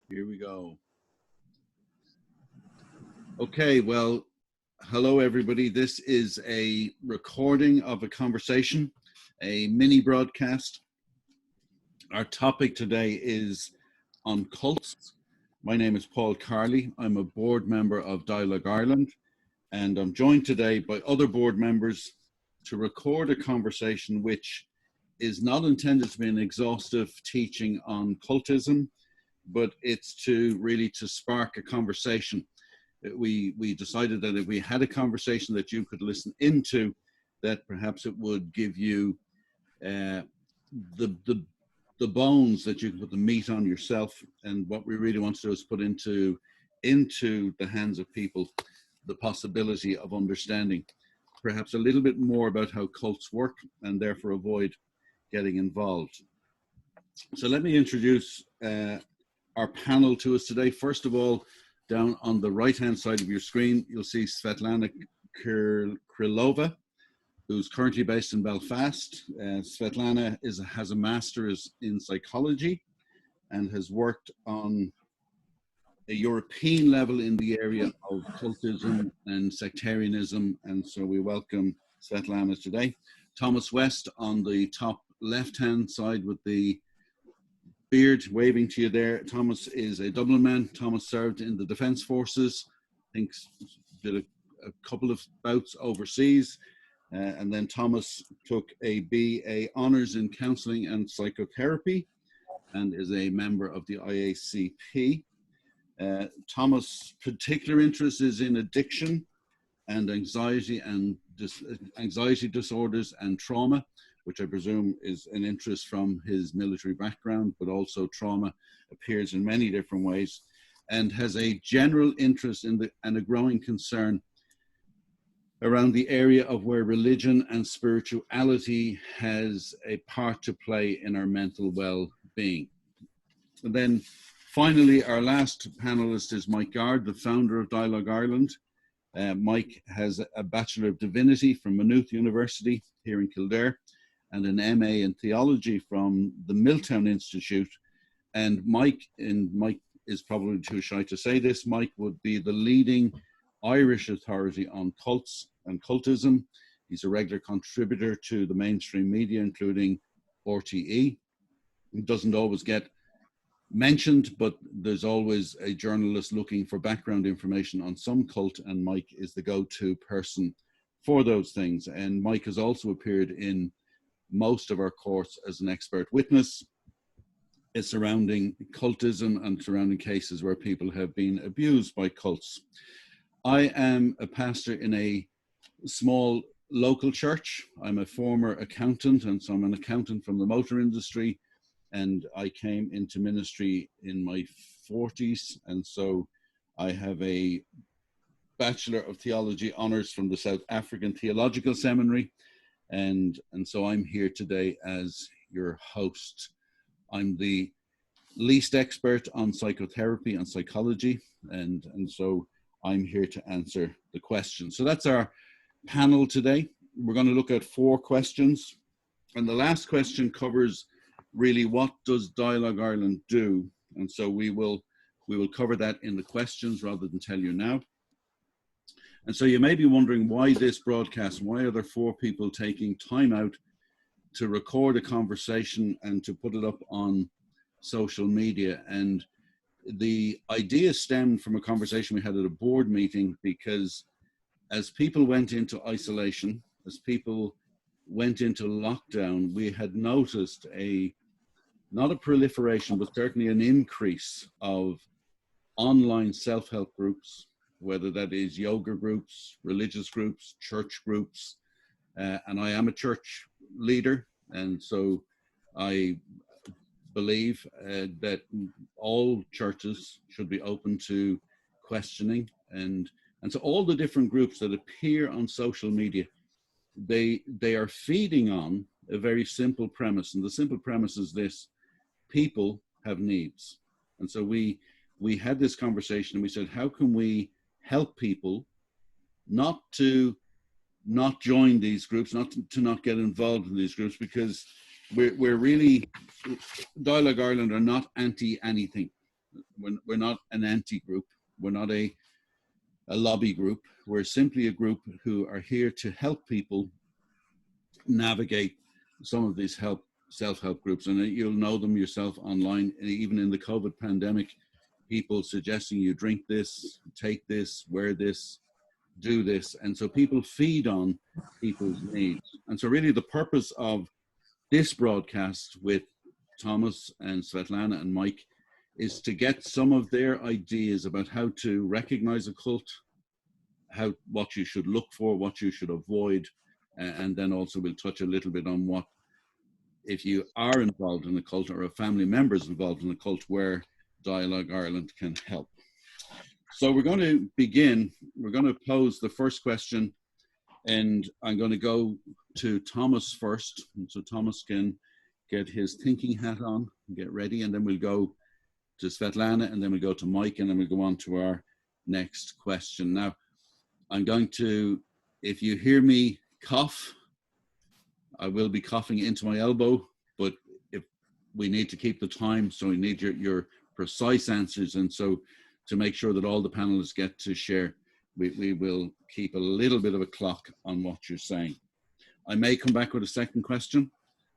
Here we go. Okay, well, hello everybody. This is a recording of a conversation, a mini broadcast. Our topic today is on cults. My name is Paul Carley. I'm a board member of Dialogue Ireland, and I'm joined today by other board members to record a conversation which is not intended to be an exhaustive teaching on cultism, but it's to spark a conversation. We decided that if we had a conversation that you could listen into, that perhaps it would give you the bones that you can put the meat on yourself. And what we really want to do is put into the hands of people the possibility of understanding perhaps a little bit more about how cults work and therefore avoid getting involved. So let me introduce our panel to us today. First of all, down on the right-hand side of your screen, you'll see Svetlana Krilova, who's currently based in Belfast. Svetlana has a master's in psychology and has worked on a European level in the area of cultism and sectarianism, and so we welcome Svetlana today. Tomas West on the top left-hand side with the beard waving to you there. Tomas is a Dublin man. Tomas served in the Defence Forces, I think did a couple of bouts overseas, and then Tomas took a BA Honours in Counselling and Psychotherapy and is a member of the IACP. Tomas' particular interest is in addiction and anxiety disorders and trauma, which I presume is an interest from his military background, but also trauma appears in many different ways, and has a general interest in and a growing concern around the area of where religion and spirituality has a part to play in our mental well-being. And then finally, our last panelist is Mike Garde, the founder of Dialogue Ireland. Mike has a Bachelor of Divinity from Maynooth University here in Kildare, and an MA in theology from the Milltown Institute. And Mike is probably too shy to say this, Mike would be the leading Irish authority on cults and cultism. He's a regular contributor to the mainstream media, including RTE. He doesn't always get mentioned, but there's always a journalist looking for background information on some cult, and Mike is the go-to person for those things. And Mike has also appeared in most of our courts as an expert witness surrounding cultism and surrounding cases where people have been abused by cults. I am a pastor in a small local church. I'm a former accountant, and so I'm an accountant from the motor industry, and I came into ministry in my 40s, and so I have a Bachelor of Theology honours from the South African Theological Seminary. And so I'm here today as your host. I'm the least expert on psychotherapy and psychology, and so I'm here to answer the questions. So that's our panel today. We're going to look at 4 questions, and the last question covers really what does Dialogue Ireland do, and so we will cover that in the questions rather than tell you now. And so you may be wondering why this broadcast, why are there 4 people taking time out to record a conversation and to put it up on social media? And the idea stemmed from a conversation we had at a board meeting, because as people went into isolation, as people went into lockdown, we had noticed not a proliferation, but certainly an increase of online self-help groups, whether that is yoga groups, religious groups, church groups. And I am a church leader, and so I believe that all churches should be open to questioning. And so all the different groups that appear on social media, they are feeding on a very simple premise. And the simple premise is this: people have needs. And so we had this conversation and we said, how can we help people not to not join these groups, not get involved in these groups, because we're really, Dialogue Ireland are not anti anything. we're not an anti-group. We're not a lobby group. We're simply a group who are here to help people navigate some of these self-help groups. And you'll know them yourself online. Even in the COVID pandemic, people suggesting you drink this, take this, wear this, do this. And so people feed on people's needs. And so really the purpose of this broadcast with Tomas and Svetlana and Mike is to get some of their ideas about how to recognize a cult, what you should look for, what you should avoid, and then also we'll touch a little bit on what, if you are involved in a cult or a family member is involved in a cult, where Dialogue Ireland can help. So we're going to begin. We're going to pose the first question, and I'm going to go to Tomas first. And so Tomas can get his thinking hat on, get ready, and then we'll go to Svetlana, and then we'll go to Mike, and then we'll go on to our next question. Now, I'm going to, if you hear me cough, I will be coughing into my elbow, but if we need to keep the time, so we need your precise answers. And so to make sure that all the panelists get to share, we will keep a little bit of a clock on what you're saying. I may come back with a second question.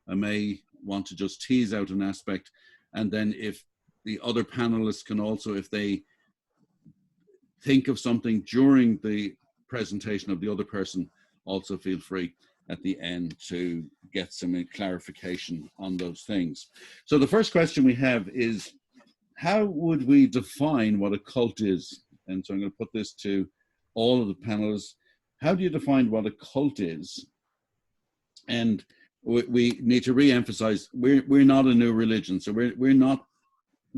I may want to just tease out an aspect. And then if the other panelists can also, if they think of something during the presentation of the other person, also feel free at the end to get some clarification on those things. So the first question we have is, how would we define what a cult is? And so I'm going to put this to all of the panelists. How do you define what a cult is? And we need to re-emphasize, we're not a new religion. So we're not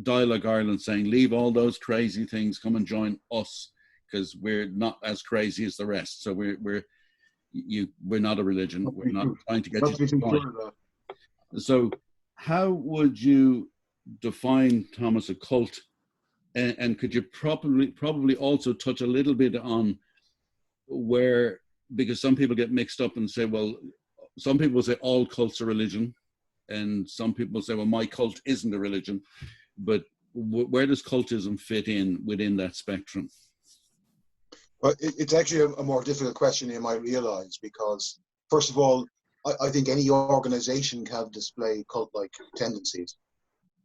Dialogue Ireland saying, leave all those crazy things, come and join us, because we're not as crazy as the rest. So we're not a religion. We're not trying to get you to join. So how would you define, Tomas, a cult? And could you probably also touch a little bit on where, because some people get mixed up and say, well, some people say all cults are religion, and some people say, well, my cult isn't a religion. But where does cultism fit in within that spectrum? Well, it's actually a more difficult question you might realize, because first of all, I think any organization can display cult-like tendencies.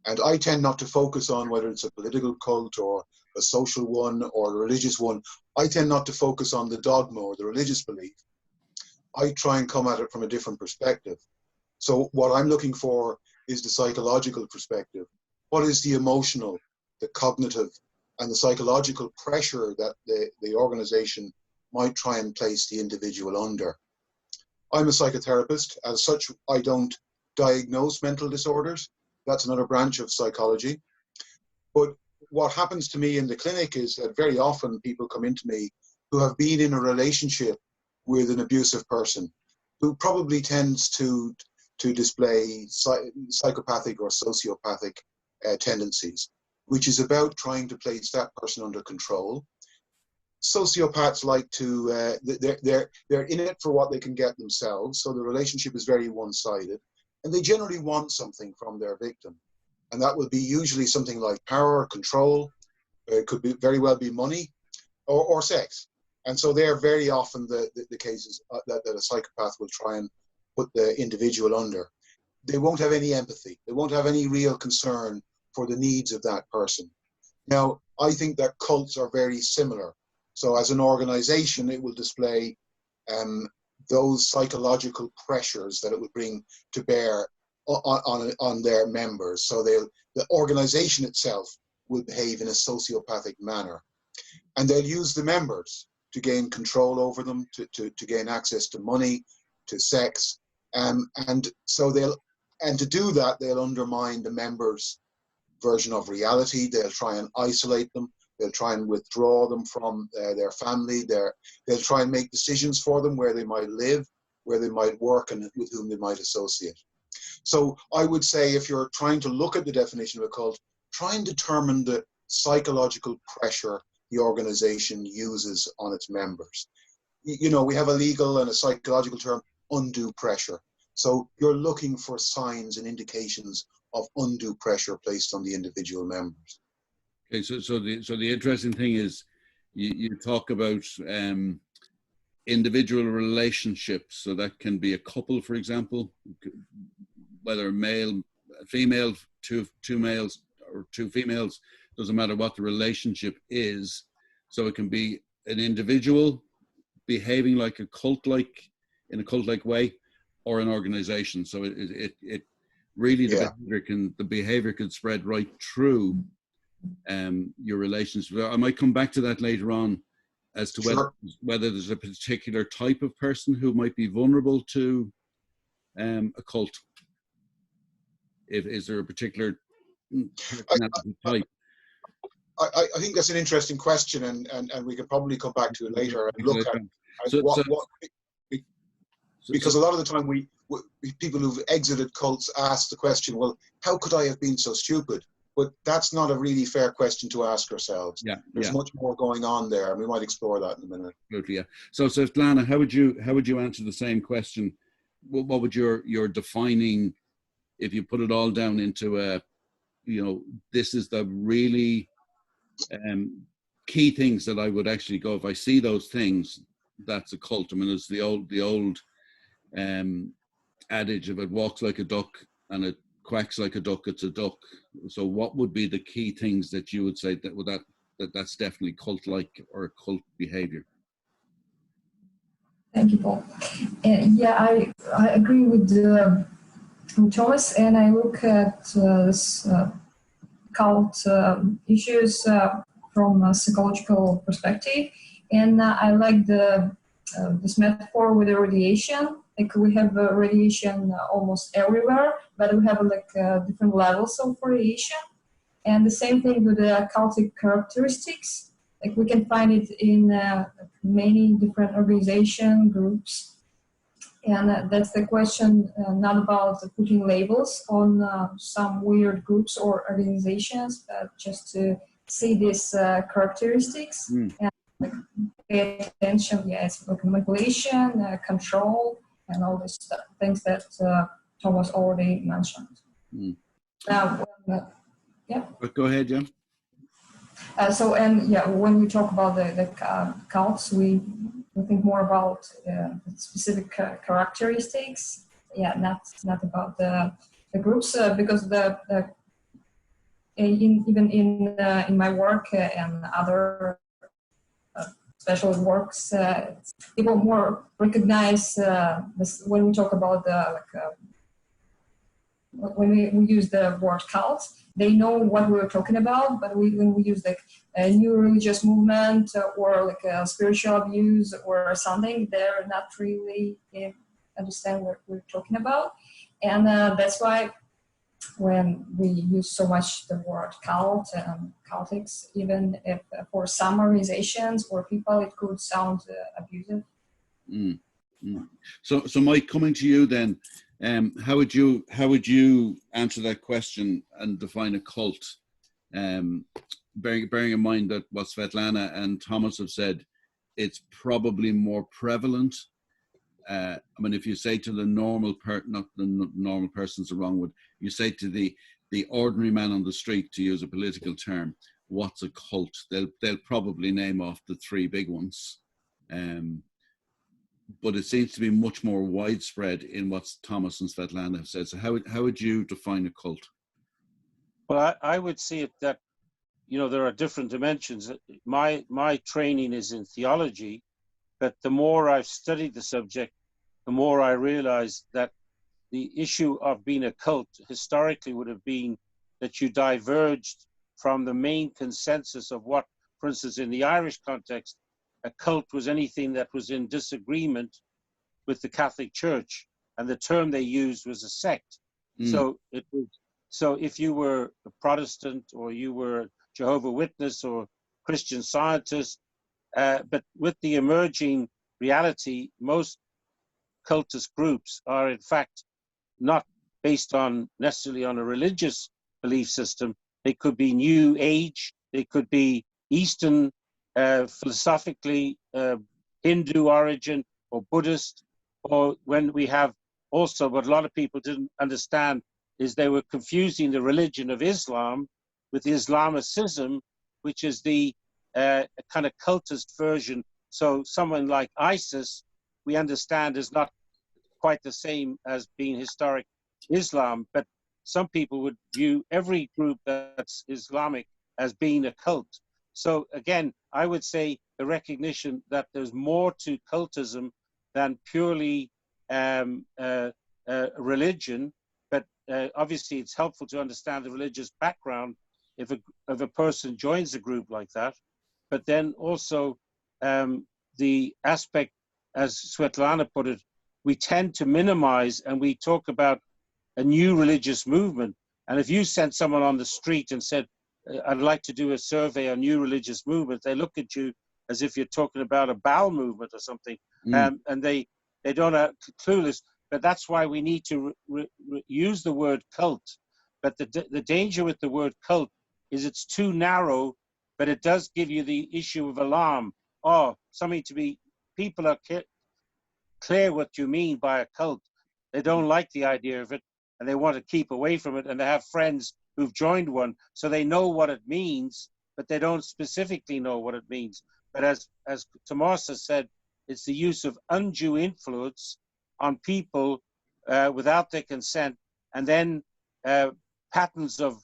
And I tend not to focus on whether it's a political cult or a social one or a religious one. I tend not to focus on the dogma or the religious belief. I try and come at it from a different perspective. So what I'm looking for is the psychological perspective. What is the emotional, the cognitive, and the psychological pressure that the organization might try and place the individual under? I'm a psychotherapist. As such, I don't diagnose mental disorders. That's another branch of psychology. But what happens to me in the clinic is that very often people come into me who have been in a relationship with an abusive person, who probably tends to display psychopathic or sociopathic tendencies, which is about trying to place that person under control. Sociopaths like to, they're in it for what they can get themselves, so the relationship is very one-sided, and they generally want something from their victim. And that will be usually something like power, control, it could be very well be money, or sex. And so they're very often the cases that a psychopath will try and put the individual under. They won't have any empathy. They won't have any real concern for the needs of that person. Now, I think that cults are very similar. So as an organization, it will display those psychological pressures that it would bring to bear on their members. So the organization itself will behave in a sociopathic manner. And they'll use the members to gain control over them, to gain access to money, to sex. And so to do that, they'll undermine the members' version of reality. They'll try and isolate them. They'll try and withdraw them from their family. They'll try and make decisions for them where they might live, where they might work, and with whom they might associate. So I would say, if you're trying to look at the definition of a cult, try and determine the psychological pressure the organization uses on its members. You know, we have a legal and a psychological term, undue pressure. So you're looking for signs and indications of undue pressure placed on the individual members. Okay, so the interesting thing is you talk about individual relationships. So that can be a couple, for example, whether male, female, two males or two females, doesn't matter what the relationship is. So it can be an individual behaving like a cult-like, in a cult-like way, or an organization. So it really, the behavior can spread right through your relationship. I might come back to that later on as to whether there's a particular type of person who might be vulnerable to a cult. Is there a particular personality type? I think that's an interesting question, and we can probably come back to it later and look at because a lot of the time we people who've exited cults ask the question, well, how could I have been so stupid? But that's not a really fair question to ask ourselves. There's much more going on there, and we might explore that in a minute. Absolutely, yeah. So Svetlana, how would you answer the same question? What would your defining, if you put it all down into a, this is the really key things that I would actually go, if I see those things, that's a cult. I mean, it's the old adage, if it walks like a duck and it quacks like a duck, it's a duck. So what would be the key things that you would say that's definitely cult-like or cult behavior? Thank you, Paul. I agree with Thomas, and I look at this cult issues from a psychological perspective, and I like this metaphor with the radiation. Like we have radiation almost everywhere, but we have different levels of radiation. And the same thing with the cultic characteristics. Like we can find it in many different organization groups. And that's the question, not about putting labels on some weird groups or organizations, but just to see these characteristics and pay attention. It's like manipulation, control, and all these things that Thomas already mentioned. Now, go ahead, Jan. When we talk about the cults, we think more about the specific characteristics. Not about the groups, because even in my work and other special works, people more recognize this when we talk about when we use the word cult, they know what we're talking about. But when we use a new religious movement or a spiritual abuse or something, they're not really understand what we're talking about. And that's why when we use so much the word cult and cultics, even if for some organizations or people it could sound abusive. So Mike, coming to you then, how would you answer that question and define a cult? Bearing in mind that what Svetlana and Tomas have said, it's probably more prevalent. I mean, if you say to the normal not the normal person's the wrong word, you say to the ordinary man on the street, to use a political term, what's a cult? They'll probably name off the three big ones. But it seems to be much more widespread in what Tomas and Svetlana have said. So how would you define a cult? Well, I would see it that, there are different dimensions. My training is in theology, but the more I've studied the subject, the more I realize that the issue of being a cult historically would have been that you diverged from the main consensus of what, for instance, in the Irish context, a cult was anything that was in disagreement with the Catholic Church, and the term they used was a sect. So if you were a Protestant or you were Jehovah's Witness or Christian Scientist, but with the emerging reality, most cultist groups are in fact not based on necessarily on a religious belief system. They could be New Age, they could be Eastern, philosophically Hindu origin or Buddhist, or when we have also what a lot of people didn't understand is they were confusing the religion of Islam with Islamicism, which is the kind of cultist version. So someone like ISIS, we understand, is not quite the same as being historic Islam, but some people would view every group that's Islamic as being a cult. So again, I would say the recognition that there's more to cultism than purely religion, but obviously it's helpful to understand the religious background if a person joins a group like that. But then also the aspect, as Svetlana put it, we tend to minimize, and we talk about a new religious movement. And if you sent someone on the street and said, I'd like to do a survey on new religious movement, they look at you as if you're talking about a bowel movement or something. And they don't have clueless. But that's why we need to use the word cult. But the danger with the word cult is it's too narrow, but it does give you the issue of alarm. Oh, something to be, people are clear what you mean by a cult. They don't like the idea of it, and they want to keep away from it, and they have friends who've joined one, so they know what it means, but they don't specifically know what it means. But as Tomas has said, it's the use of undue influence on people without their consent, and then patterns of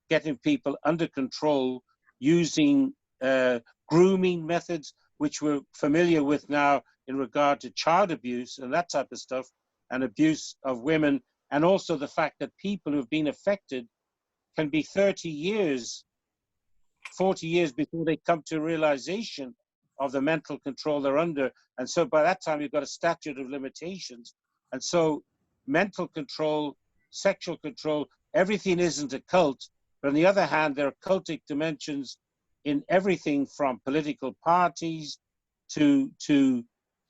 getting people under control using grooming methods, which we're familiar with now in regard to child abuse and that type of stuff, and abuse of women, and also the fact that people who've been affected can be 30 years, 40 years before they come to realization of the mental control they're under. And so by that time, you've got a statute of limitations. And so mental control, sexual control, everything isn't a cult. But on the other hand, there are cultic dimensions in everything from political parties to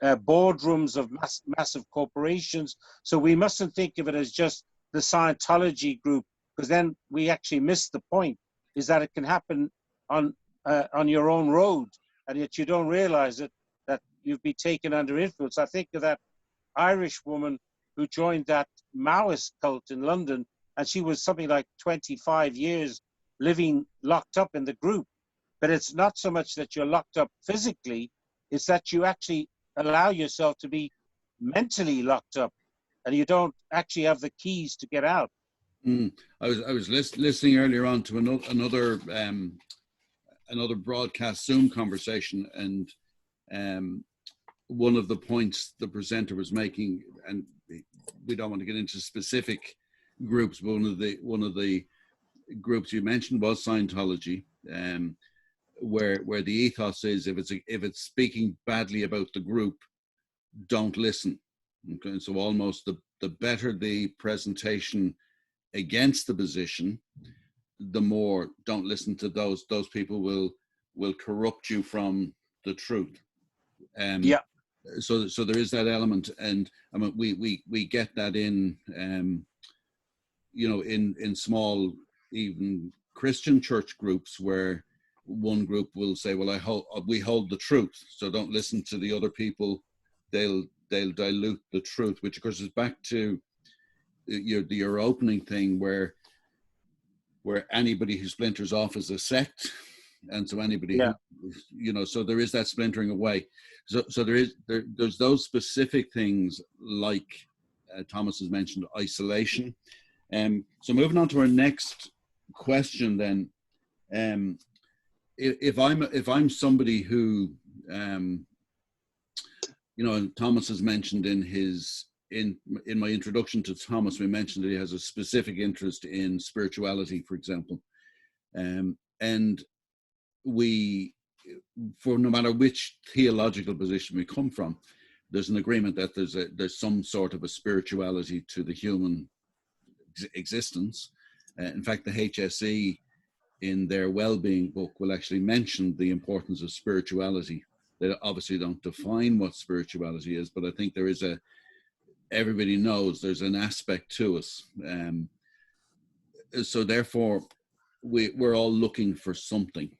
boardrooms of massive corporations. So we mustn't think of it as just the Scientology group, because then we actually miss the point, is that it can happen on your own road, and yet you don't realize it, that you've been taken under influence. I think of that Irish woman who joined that Maoist cult in London, and she was something like 25 years living locked up in the group. But it's not so much that you're locked up physically, it's that you actually allow yourself to be mentally locked up, and you don't actually have the keys to get out. I was listening earlier on to another broadcast Zoom conversation, and one of the points the presenter was making, and we don't want to get into specific groups, but one of the groups you mentioned was Scientology, where the ethos is, if it's speaking badly about the group, don't listen. Okay, so almost the better the presentation against the position, the more don't listen to those people will corrupt you from the truth. Yeah. So there is that element, and I mean we get that in in small, even Christian church groups, where one group will say, well, we hold the truth, so don't listen to the other people, they'll dilute the truth, which of course is back to your opening thing, where anybody who splinters off is a sect, and so anybody who, so there is that splintering away. So there's those specific things, like Tomas has mentioned, isolation. So moving on to our next question, then, if I'm somebody who, and Tomas has mentioned in my introduction to Tomas, we mentioned that he has a specific interest in spirituality, for example, and for no matter which theological position we come from, there's an agreement that there's some sort of a spirituality to the human existence. In fact, the HSE in their well-being book will actually mention the importance of spirituality. They obviously don't define what spirituality is, but I think there is everybody knows there's an aspect to us. So therefore, we're all looking for something.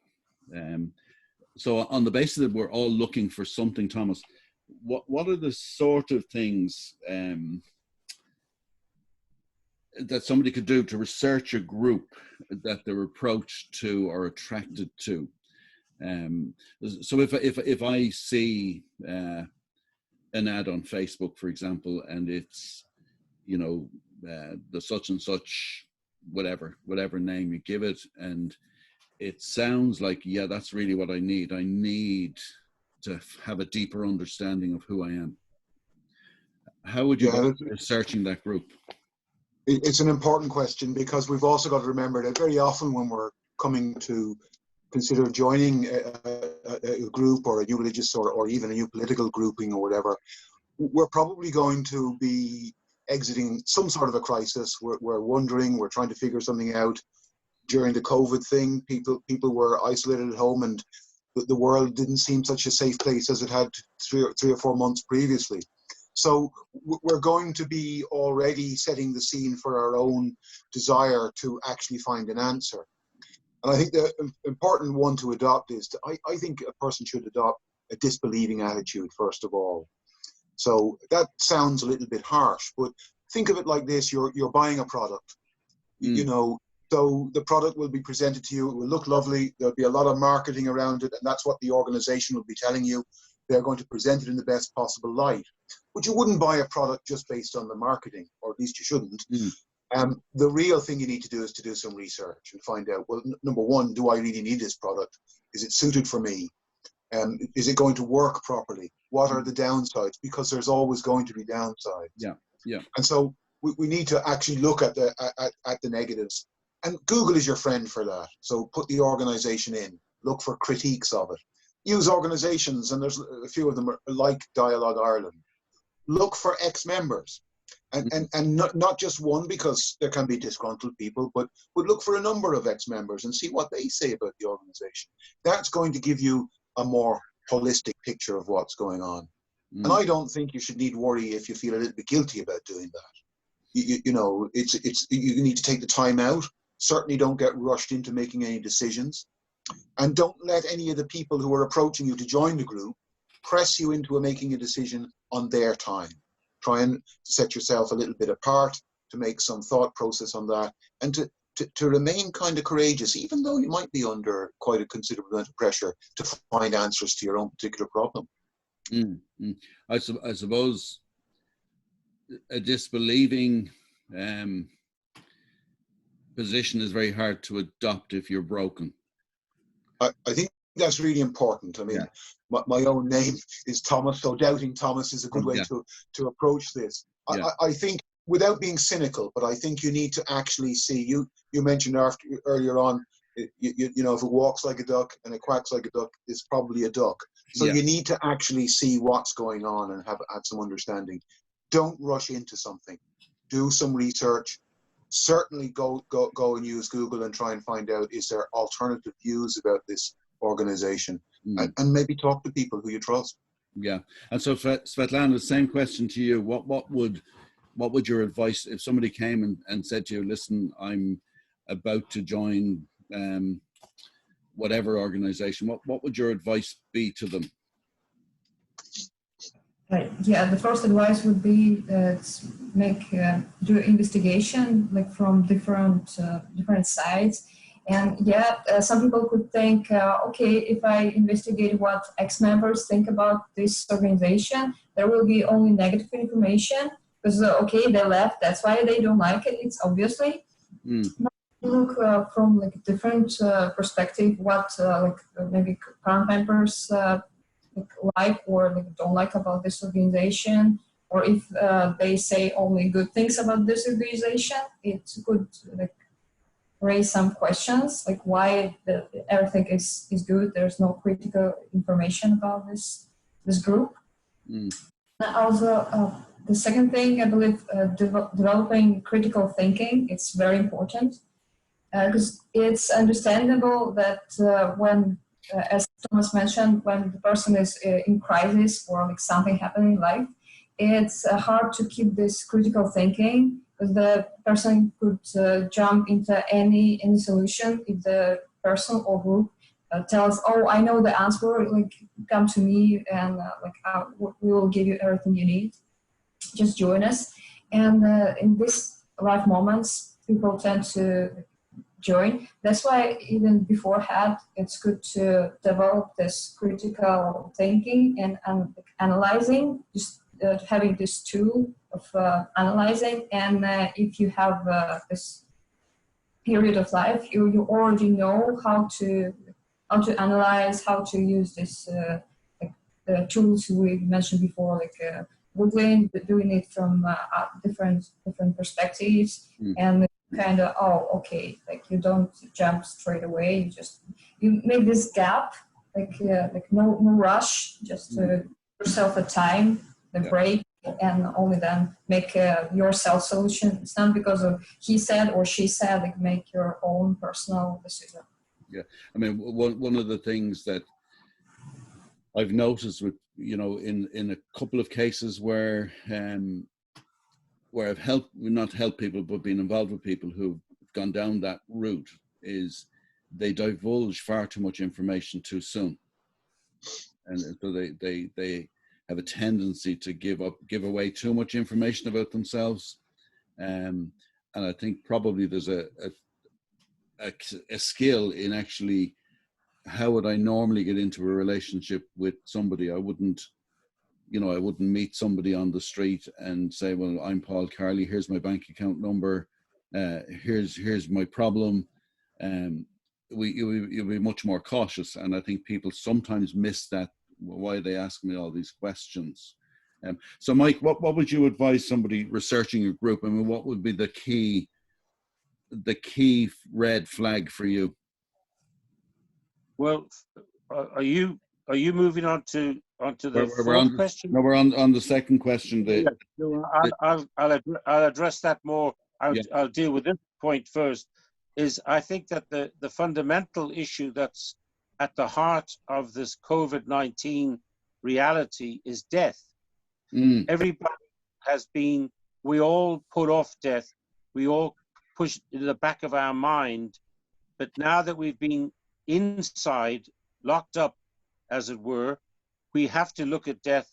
So on the basis that we're all looking for something, Tomas, what are the sort of things that somebody could do to research a group that they're approached to or attracted to. So if I see an ad on Facebook, for example, and it's, you know, the such and such, whatever name you give it, and it sounds like, yeah, that's really what I need. I need to have a deeper understanding of who I am. How would you go researching that group? It's an important question, because we've also got to remember that very often when we're coming to consider joining a group or a new religious or even a new political grouping or whatever, we're probably going to be exiting some sort of a crisis. We're wondering, we're trying to figure something out. During the COVID thing, people were isolated at home, and the world didn't seem such a safe place as it had three or 4 months previously. So we're going to be already setting the scene for our own desire to actually find an answer. And I think the important one to adopt is, I think a person should adopt a disbelieving attitude, first of all. So that sounds a little bit harsh, but think of it like this: you're buying a product, you know, so the product will be presented to you, it will look lovely, there'll be a lot of marketing around it, and that's what the organization will be telling you. They're going to present it in the best possible light. But you wouldn't buy a product just based on the marketing, or at least you shouldn't. The real thing you need to do is to do some research and find out, well, number one, do I really need this product? Is it suited for me? Is it going to work properly? What are the downsides? Because there's always going to be downsides. Yeah. And so we need to actually look at the negatives. And Google is your friend for that. So put the organization in, look for critiques of it. Use organizations, and there's a few of them like Dialogue Ireland. Look for ex-members, and not just one, because there can be disgruntled people, but look for a number of ex-members and see what they say about the organization. That's going to give you a more holistic picture of what's going on. And I don't think you should need worry if you feel a little bit guilty about doing that. You know, you need to take the time out. Certainly don't get rushed into making any decisions. And don't let any of the people who are approaching you to join the group press you into making a decision on their time. Try and set yourself a little bit apart, to make some thought process on that, and to remain kind of courageous, even though you might be under quite a considerable amount of pressure to find answers to your own particular problem. I suppose a disbelieving position is very hard to adopt if you're broken. I think that's really important. I mean, my own name is Tomas, so doubting Thomas is a good way to approach this. I think, without being cynical, but I think you need to actually see, you mentioned earlier on, you know, if it walks like a duck and it quacks like a duck, it's probably a duck. So you need to actually see what's going on and have some understanding. Don't rush into something. Do some research. Certainly go and use Google and try and find out, is there alternative views about this organization, and maybe talk to people who you trust. Yeah. And so Svetlana, the same question to you. What would your advice, if somebody came and said to you, listen, I'm about to join whatever organization, what would your advice be to them? Yeah, the first advice would be do investigation, like from different sides. And some people could think, okay, if I investigate what ex-members think about this organization, there will be only negative information, because okay, they left, that's why they don't like it. It's obviously. Look from like a different perspective, what maybe current members like or don't like about this organization, or if they say only good things about this organization, it could raise some questions, like why everything is good. There's no critical information about this group. Also, the second thing, I believe, developing critical thinking, it's very important, because it's understandable that when, as Thomas mentioned, when the person is in crisis or like something happening in life, it's hard to keep this critical thinking, because the person could jump into any solution if the person or group tells, oh, I know the answer, like come to me and we will give you everything you need. Just join us. And in this right moments, people tend to join. That's why even beforehand, it's good to develop this critical thinking and analyzing, just having this tool of analyzing. And if you have this period of life, you already know how to analyze, how to use this the tools we mentioned before, like Googling, but doing it from different perspectives, and kind of, oh, okay, like you don't jump straight away. You make this gap, like no rush, just yourself a time, the break, and only then make your self solution. It's not because of he said or she said. Like make your own personal decision. Yeah, I mean, one of the things that I've noticed with, in a couple of cases where I've not helped people, but been involved with people who've gone down that route, is they divulge far too much information too soon. And so they have a tendency to give away too much information about themselves. And I think probably there's a skill in actually, how would I normally get into a relationship with somebody? I wouldn't meet somebody on the street and say, well, I'm Paul Carley, here's my bank account number, here's my problem. You'll be much more cautious. And I think people sometimes miss that, why they ask me all these questions. So Mike, what would you advise somebody researching your group? I mean, what would be the key red flag for you? Well, are you moving on to the fourth question? No, we're on the second question. I'll address that more. I'll deal with this point first. I think that the fundamental issue that's at the heart of this COVID-19 reality is death. Everybody we all put off death. We all push it in the back of our mind. But now that we've been inside, locked up, as it were, we have to look at death.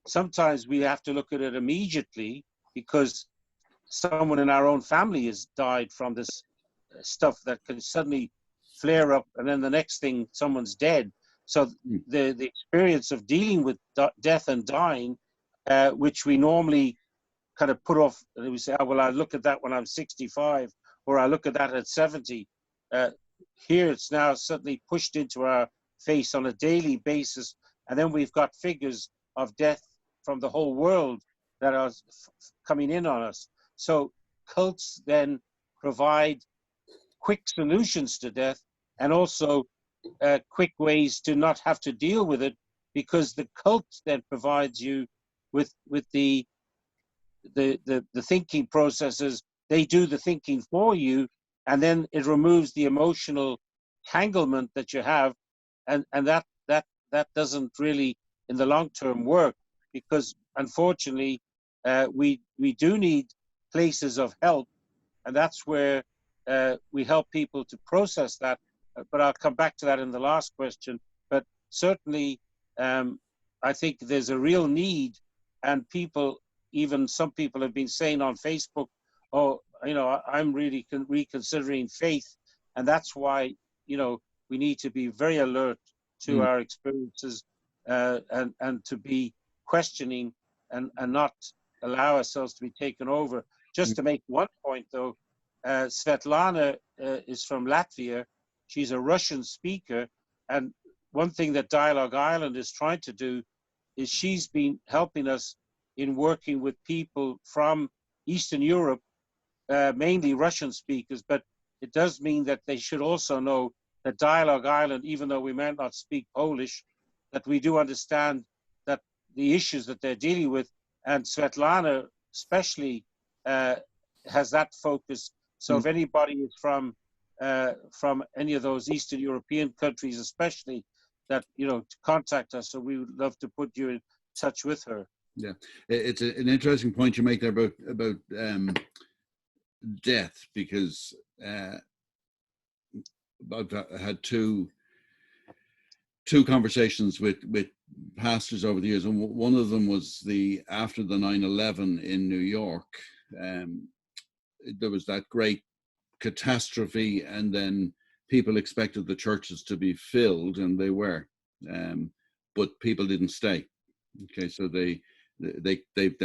Sometimes we have to look at it immediately because someone in our own family has died from this stuff that can suddenly flare up, and then the next thing, someone's dead. So the experience of dealing with death and dying, which we normally kind of put off, and we say, oh, well, I'll look at that when I'm 65, or I'll look at that at 70. Here it's now suddenly pushed into our face on a daily basis, and then we've got figures of death from the whole world that are coming in on us. So cults then provide quick solutions to death, and also quick ways to not have to deal with it, because the cult then provides you with the thinking processes. They do the thinking for you, and then it removes the emotional tanglement that you have, and that doesn't really in the long term work, because unfortunately we do need places of help, and that's where we help people to process that. But I'll come back to that in the last question. But certainly I think there's a real need, and some people have been saying on Facebook, oh, I'm really reconsidering faith. And that's why, we need to be very alert to our experiences and to be questioning and not allow ourselves to be taken over. Just to make one point, though, Svetlana is from Latvia. She's a Russian speaker. And one thing that Dialogue Ireland is trying to do is she's been helping us in working with people from Eastern Europe, mainly Russian speakers, but it does mean that they should also know that Dialogue Ireland, even though we might not speak Polish, that we do understand that the issues that they're dealing with, and Svetlana especially has that focus. So if anybody is from any of those Eastern European countries, especially, that to contact us, so we would love to put you in touch with her. Yeah, it's an interesting point you make there about death, because I've had two conversations with pastors over the years, and one of them was after the 9/11 in New York. there was that great catastrophe, and then people expected the churches to be filled, and they were, but people didn't stay. Okay, so they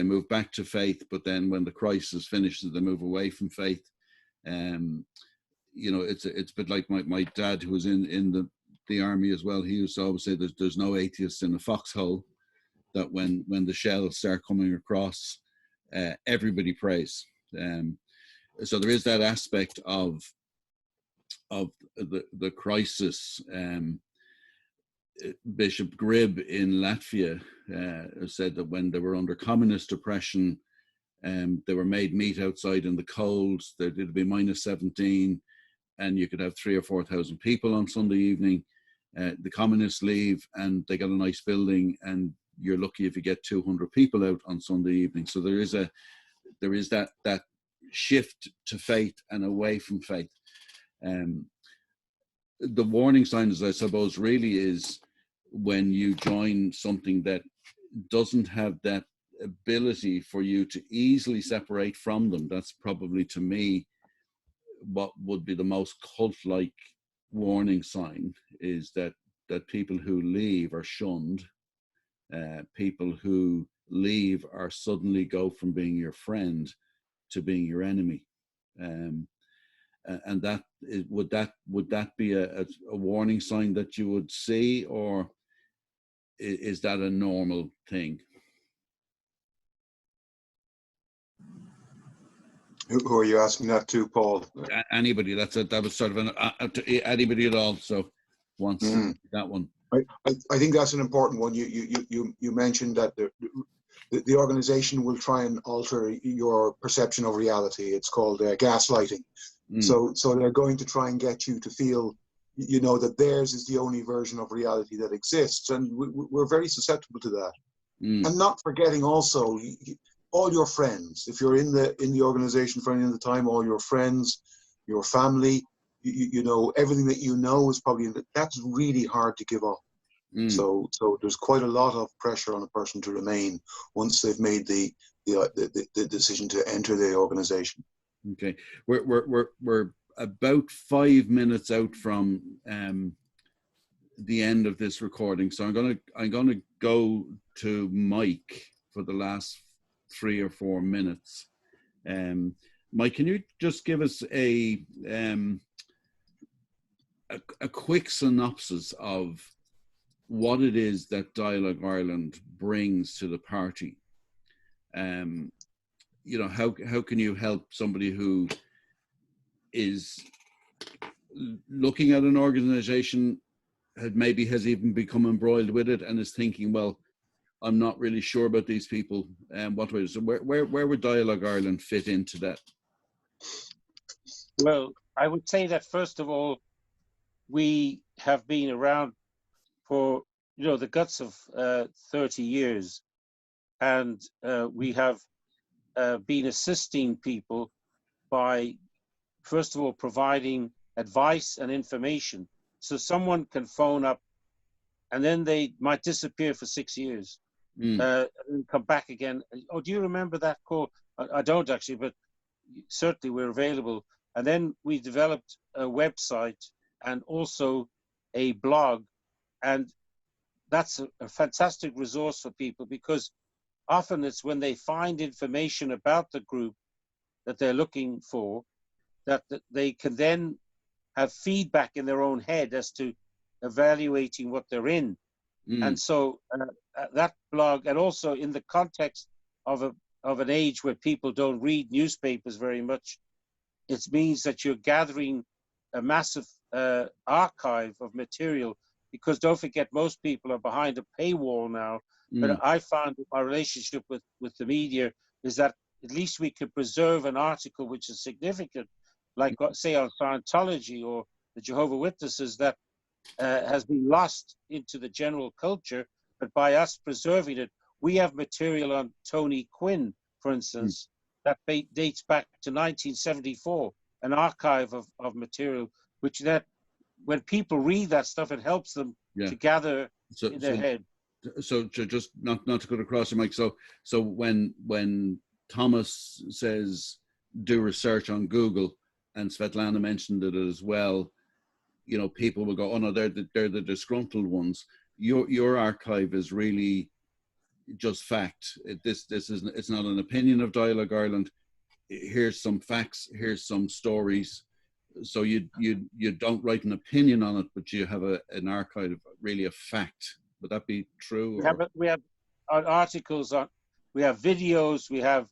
move back to faith, but then when the crisis finishes, they move away from faith. You know, it's a bit like my dad, who was in the army as well. He used to always say that there's no atheists in a foxhole. That when the shells start coming across, everybody prays. So there is that aspect of the crisis. Bishop Grib in Latvia said that when they were under communist oppression, they were made meet outside in the cold. It'd be -17, and you could have 3,000 or 4,000 people on Sunday evening. The communists leave, and they got a nice building, and you're lucky if you get 200 people out on Sunday evening. So there is that shift to faith and away from faith. The warning signs, I suppose, really is when you join something that doesn't have that ability for you to easily separate from them. That's probably, to me, what would be the most cult-like warning sign, is that people who leave are shunned. People who leave are suddenly go from being your friend to being your enemy. And that is, would that be a warning sign that you would see, or is that a normal thing? Who are you asking that to, Paul? Anybody. That was sort of anybody at all. So wants that one. I think that's an important one. You mentioned that the organization will try and alter your perception of reality. It's called gaslighting. So they're going to try and get you to feel, you know, that theirs is the only version of reality that exists, and we're very susceptible to that. And not forgetting also all your friends. If you're in the organization for any of the time, all your friends, your family, you know, everything that you know is probably, that's really hard to give up. So there's quite a lot of pressure on a person to remain once they've made the decision to enter the organization. Okay, we're about 5 minutes out from the end of this recording, so I'm gonna go to Mike for the last 3 or 4 minutes. Mike, can you just give us a quick synopsis of what it is that Dialogue Ireland brings to the party? You know, how can you help somebody who is looking at an organization, maybe has even become embroiled with it, and is thinking, well, I'm not really sure about these people, and what way? So where would Dialogue Ireland fit into that? Well, I would say that first of all, we have been around for, you know, the guts of 30 years, and we have been assisting people by, first of all, providing advice and information. So someone can phone up, and then they might disappear for 6 years, and come back again. Oh, do you remember that call? I don't actually, but certainly we're available. And then we developed a website and also a blog, and that's a fantastic resource for people, because often it's when they find information about the group that they're looking for, that they can then have feedback in their own head as to evaluating what they're in. And so that blog, and also in the context of an age where people don't read newspapers very much, it means that you're gathering a massive archive of material, because don't forget, most people are behind a paywall now. But I found that my relationship with the media is that at least we could preserve an article which is significant, like say on Scientology or the Jehovah's Witnesses, that has been lost into the general culture. But by us preserving it, we have material on Tony Quinn, for instance, that dates back to 1974, an archive of material, which that when people read that stuff, it helps them to gather in their head. So just not to cut across you, Mike. So when Tomas says do research on Google, and Svetlana mentioned it as well, you know, people will go, oh no, they're the disgruntled ones. Your archive is really just fact. It's not an opinion of Dialogue Ireland. Here's some facts, here's some stories. So you don't write an opinion on it, but you have an archive of really a fact. Would that be true? We have articles on, we have videos, we have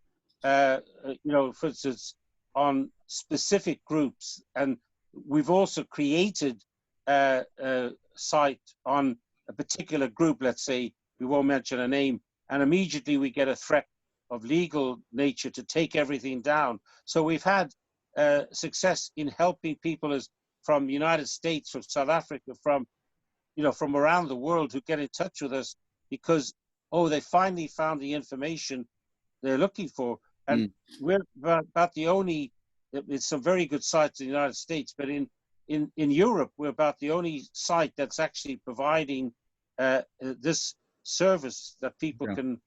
you know, for instance, on specific groups, and we've also created a site on a particular group. Let's say, we won't mention a name, and immediately we get a threat of legal nature to take everything down. So we've had success in helping people from the United States, from South Africa, from, you know, from around the world, who get in touch with us because, oh, they finally found the information they're looking for. And we're about the only, it's some very good sites in the United States, but in Europe, we're about the only site that's actually providing this service that people can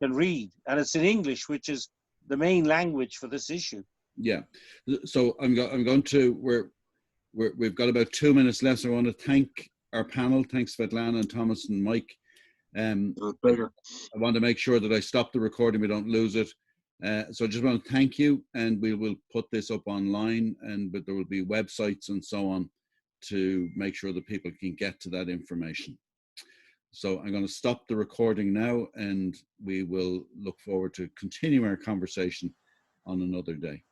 read. And it's in English, which is the main language for this issue. Yeah. So I'm going to, we've got about 2 minutes left. So I want to thank our panel. Thanks, Svetlana and Thomas and Mike. Pleasure. I want to make sure that I stop the recording, we don't lose it. So I just want to thank you, and we will put this up online, but there will be websites and so on to make sure that people can get to that information. So I'm going to stop the recording now, and we will look forward to continuing our conversation on another day.